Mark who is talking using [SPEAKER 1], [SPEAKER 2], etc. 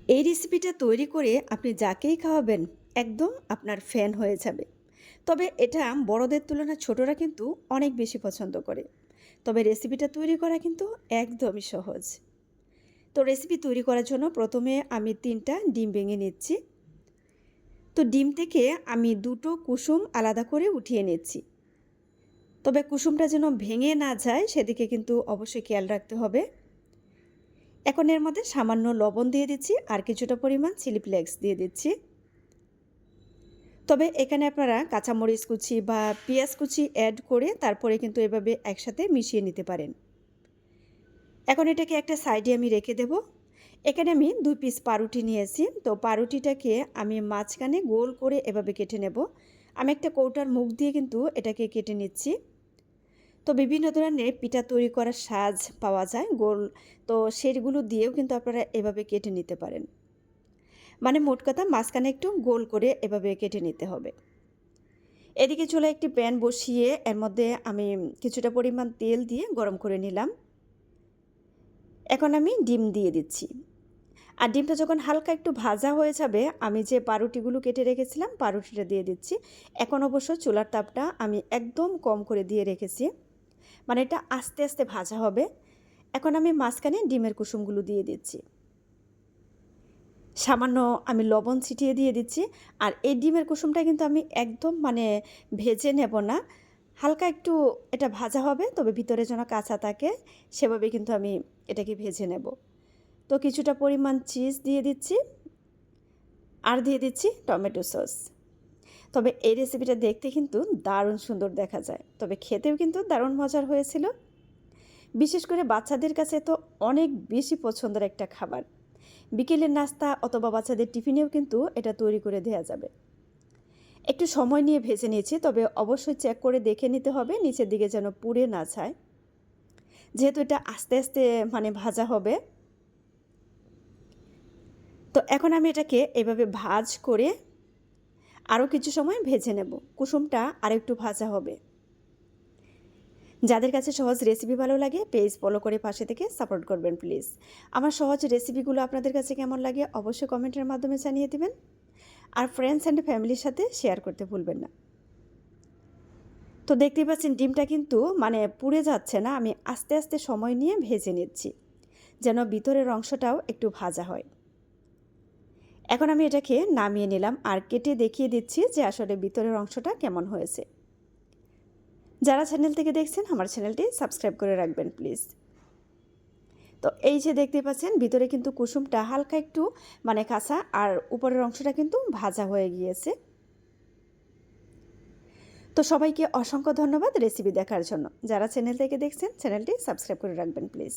[SPEAKER 1] এই রেসিপিটা তৈরি করে আপনি যাকেই খাওয়াবেন একদম আপনার ফ্যান হয়ে যাবে। তবে এটা বড়দের তুলনায় ছোটরা কিন্তু অনেক বেশি পছন্দ করে। তবে রেসিপিটা তৈরি করা কিন্তু একদমই সহজ। তো রেসিপি তৈরি করার জন্য প্রথমে আমি ৩টা ডিম ভেঙে নিচ্ছি। তো ডিম থেকে আমি ২টো কুসুম আলাদা করে উঠিয়ে নিচ্ছি। তবে কুসুমটা যেন ভেঙে না যায় সেদিকে কিন্তু অবশ্যই খেয়াল রাখতে হবে। এখন এর মধ্যে সামান্য লবণ দিয়ে দিচ্ছি আর কিছুটা পরিমাণ চিলি ফ্লেক্স দিয়ে দিচ্ছি। তবে এখানে আপনারা কাঁচামরিচ কুচি বা পেঁয়াজ কুচি অ্যাড করে তারপরে কিন্তু এভাবে একসাথে মিশিয়ে নিতে পারেন। এখন এটাকে একটা সাইডে আমি রেখে দেব। এখানে আমি ২ পিস পাউরুটি নিয়েছি। তো পাউরুটিটাকে আমি মাঝখানে গোল করে এভাবে কেটে নেব। আমি একটা কৌটার মুখ দিয়ে কিন্তু এটাকে কেটে নিচ্ছি। তো বিভিন্ন ধরনের পিঠা তৈরি করার সাজ পাওয়া যায় গোল, তো সেগুলো দিয়েও কিন্তু আপনারা এভাবে কেটে নিতে পারেন। মানে মোট কথা মাঝখানে একটু গোল করে এভাবে কেটে নিতে হবে। এদিকে চুলায় একটি প্যান বসিয়ে এর মধ্যে আমি কিছুটা পরিমাণ তেল দিয়ে গরম করে নিলাম। এখন আমি ডিম দিয়ে দিচ্ছি। আর ডিমটা যখন হালকা একটু ভাজা হয়ে যাবে আমি যে পাউরুটিগুলো কেটে রেখেছিলাম পাউরুটিটা দিয়ে দিচ্ছি। এখন অবশ্য চুলার তাপটা আমি একদম কম করে দিয়ে রেখেছি, মানে এটা আস্তে আস্তে ভাজা হবে। এখন আমি মাঝখানে ডিমের কুসুমগুলো দিয়ে দিচ্ছি। সামান্য আমি লবণ ছিটিয়ে দিয়ে দিচ্ছি। আর এই ডিমের কুসুমটা কিন্তু আমি একদম ভেজে নেব না, হালকা একটু এটা ভাজা হবে, তবে ভিতরে যেন কাঁচা থাকে সেভাবে কিন্তু আমি এটাকে ভেজে নেব। তো কিছুটা পরিমাণ চিজ দিয়ে দিচ্ছি আর দিয়ে দিচ্ছি টমেটো সস। তবে এই রেসিপিটা দেখতে কিন্তু দারুণ সুন্দর দেখা যায়, তবে খেতেও কিন্তু দারুণ মজার হয়েছিল। বিশেষ করে বাচ্চাদের কাছে তো অনেক বেশি পছন্দের একটা খাবার। বিকেলের নাস্তা অথবা বাচ্চাদের টিফিনেও কিন্তু এটা তৈরি করে দেওয়া যাবে। একটু সময় নিয়ে ভেজে নিয়েছি, তবে অবশ্যই চেক করে দেখে নিতে হবে নিচের দিকে যেন পুড়ে না যায়, যেহেতু এটা আস্তে আস্তে ভাজা হবে। তো এখন আমি এটাকে এভাবে ভাজ করে আরও কিছু সময় ভেজে নেব। কুসুমটা আরেকটু ভাজা হবে। যাদের কাছে সহজ রেসিপি ভালো লাগে পেজ ফলো করে পাশে থেকে সাপোর্ট করবেন প্লিজ। আমার সহজ রেসিপিগুলো আপনাদের কাছে কেমন লাগে অবশ্যই কমেন্টের মাধ্যমে জানিয়ে দেবেন। আর ফ্রেন্ডস অ্যান্ড ফ্যামিলির সাথে শেয়ার করতে ভুলবেন না। তো দেখতেই পাচ্ছেন ডিমটা কিন্তু পুড়ে যাচ্ছে না, আমি আস্তে আস্তে সময় নিয়ে ভেজে নিচ্ছি যেন ভিতরের অংশটাও একটু ভাজা হয়। এখন আমি এটাকে নামিয়ে নিলাম আর কেটে দেখিয়ে দিচ্ছি যে আসলে ভিতরের অংশটা কেমন হয়েছে। যারা চ্যানেল থেকে দেখছেন আমার চ্যানেলটি সাবস্ক্রাইব করে রাখবেন প্লিজ। তো এই যে দেখতে পাচ্ছেন ভিতরে কিন্তু কুসুমটা হালকা একটু কাঁচা আর উপরের অংশটা কিন্তু ভাজা হয়ে গিয়েছে। তো সবাইকে অসংখ্য ধন্যবাদ রেসিপি দেখার জন্য। যারা চ্যানেল থেকে দেখছেন চ্যানেলটি সাবস্ক্রাইব করে রাখবেন প্লিজ।